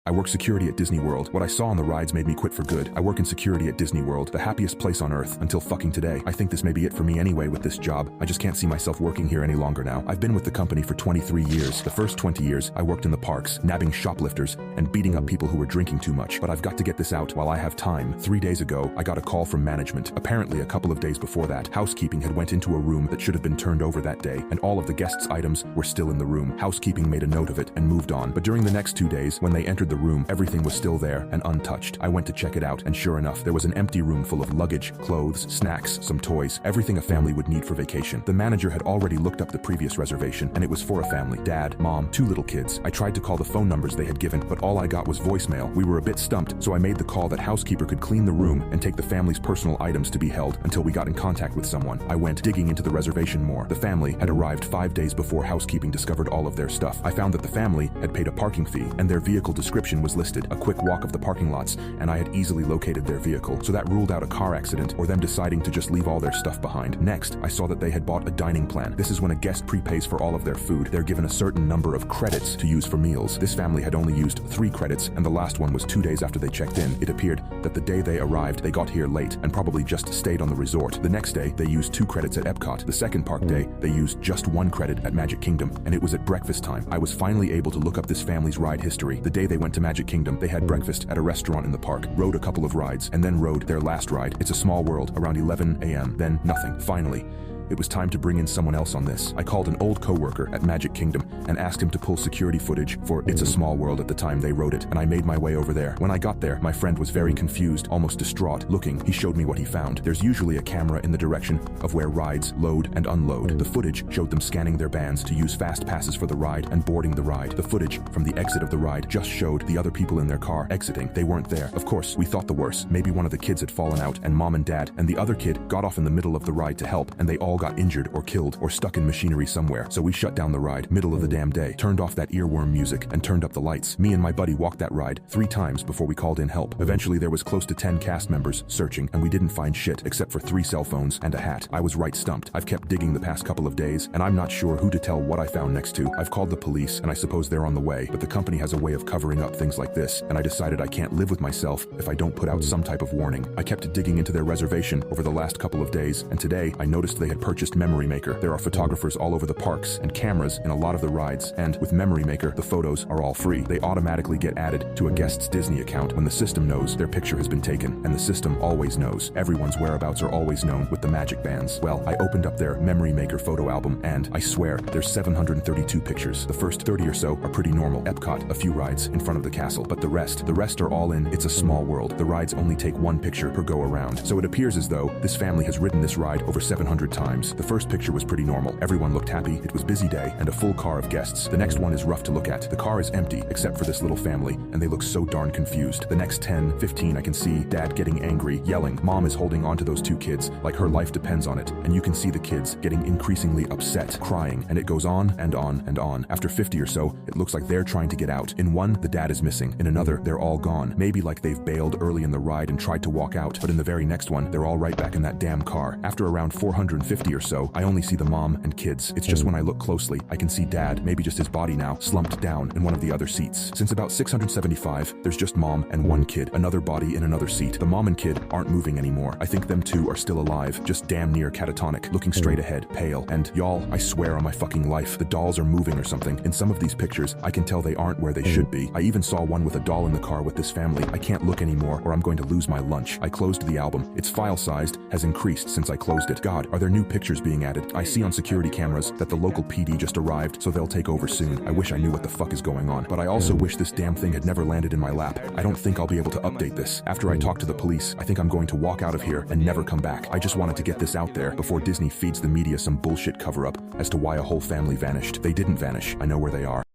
I work security at Disney World. What I saw on the rides made me quit for good. I work in security at Disney World, the happiest place on earth, until fucking today. I think this may be it for me anyway with this job. I just can't see myself working here any longer now. I've been with the company for 23 years. The first 20 years, I worked in the parks, nabbing shoplifters and beating up people who were drinking too much. But I've got to get this out while I have time. 3 days ago, I got a call from management. Apparently, a couple of days before that, housekeeping had went into a room that should have been turned over that day, and all of the guests' items were still in the room. Housekeeping made a note of it and moved on. But during the next 2 days, when they entered the room, everything was still there and untouched. I went to check it out, and sure enough, there was an empty room full of luggage, clothes, snacks, some toys, everything a family would need for vacation. The manager had already looked up the previous reservation, and it was for a family: dad, mom, 2 little kids. I tried to call the phone numbers they had given, but all I got was voicemail. We were a bit stumped, so I made the call that housekeeper could clean the room and take the family's personal items to be held until we got in contact with someone. I went digging into the reservation more. The family had arrived 5 days before housekeeping discovered all of their stuff. I found that the family had paid a parking fee, and their vehicle description was listed: a quick walk of the parking lots, and I had easily located their vehicle, so that ruled out a car accident or them deciding to just leave all their stuff behind. Next, I saw that they had bought a dining plan. This is when a guest prepays for all of their food. They're given a certain number of credits to use for meals. This family had only used 3 credits, and the last one was 2 days after they checked in. It appeared that the day they arrived, they got here late and probably just stayed on the resort. The next day, they used 2 credits at Epcot. The second park day, they used just 1 credit at Magic Kingdom, and it was at breakfast time. I was finally able to look up this family's ride history. The day they went to Magic Kingdom, they had breakfast at a restaurant in the park, rode a couple of rides, and then rode their last ride, It's a Small World, around 11 a.m. Then nothing. Finally, it was time to bring in someone else on this. I called an old coworker at Magic Kingdom and asked him to pull security footage for It's a Small World at the time they wrote it, and I made my way over there. When I got there, my friend was very confused, almost distraught. Looking, he showed me what he found. There's usually a camera in the direction of where rides load and unload. The footage showed them scanning their bands to use fast passes for the ride and boarding the ride. The footage from the exit of the ride just showed the other people in their car exiting. They weren't there. Of course, we thought the worst. Maybe one of the kids had fallen out, and mom and dad and the other kid got off in the middle of the ride to help, and they all got injured or killed or stuck in machinery somewhere. So we shut down the ride, middle of the damn day, turned off that earworm music, and turned up the lights. Me and my buddy walked that ride 3 times before we called in help. Eventually there was close to 10 cast members searching, and we didn't find shit except for 3 cell phones and a hat. I was right stumped. I've kept digging the past couple of days, and I'm not sure who to tell what I found next to. I've called the police, and I suppose they're on the way, but the company has a way of covering up things like this, and I decided I can't live with myself if I don't put out some type of warning. I kept digging into their reservation over the last couple of days, and today I noticed they had purchased Memory Maker. There are photographers all over the parks and cameras in a lot of the rides, and with Memory Maker, the photos are all free. They automatically get added to a guest's Disney account when the system knows their picture has been taken, and the system always knows. Everyone's whereabouts are always known with the magic bands. Well, I opened up their Memory Maker photo album, and I swear there's 732 pictures. The first 30 or so are pretty normal. Epcot, a few rides in front of the castle, but the rest are all in It's a Small World. The rides only take 1 picture per go around, so it appears as though this family has ridden this ride over 700 times. The first picture was pretty normal. Everyone looked happy. It was busy day and a full car of guests. The next one is rough to look at. The car is empty except for this little family, and they look so darn confused. The next 10, 15, I can see dad getting angry, yelling. Mom is holding on to those 2 kids like her life depends on it, and you can see the kids getting increasingly upset, crying, and it goes on and on and on. After 50 or so, it looks like they're trying to get out. In one, the dad is missing. In another, they're all gone. Maybe like they've bailed early in the ride and tried to walk out, but in the very next one, they're all right back in that damn car. After around 450 or so, I only see the mom and kids. It's just when I look closely, I can see dad, maybe just his body now, slumped down in one of the other seats. Since about 675, there's just mom and 1 kid, another body in another seat. The mom and kid aren't moving anymore. I think them 2 are still alive, just damn near catatonic, looking straight ahead, pale. And y'all, I swear on my fucking life, the dolls are moving or something. In some of these pictures, I can tell they aren't where they should be. I even saw one with a doll in the car with this family. I can't look anymore or I'm going to lose my lunch. I closed the album. Its file sized has increased since I closed it. God, are there new pictures being added? I see on security cameras that the local PD just arrived, so they'll take over soon. I wish I knew what the fuck is going on, but I also wish this damn thing had never landed in my lap. I don't think I'll be able to update this. After I talk to the police, I think I'm going to walk out of here and never come back. I just wanted to get this out there before Disney feeds the media some bullshit cover-up as to why a whole family vanished. They didn't vanish. I know where they are.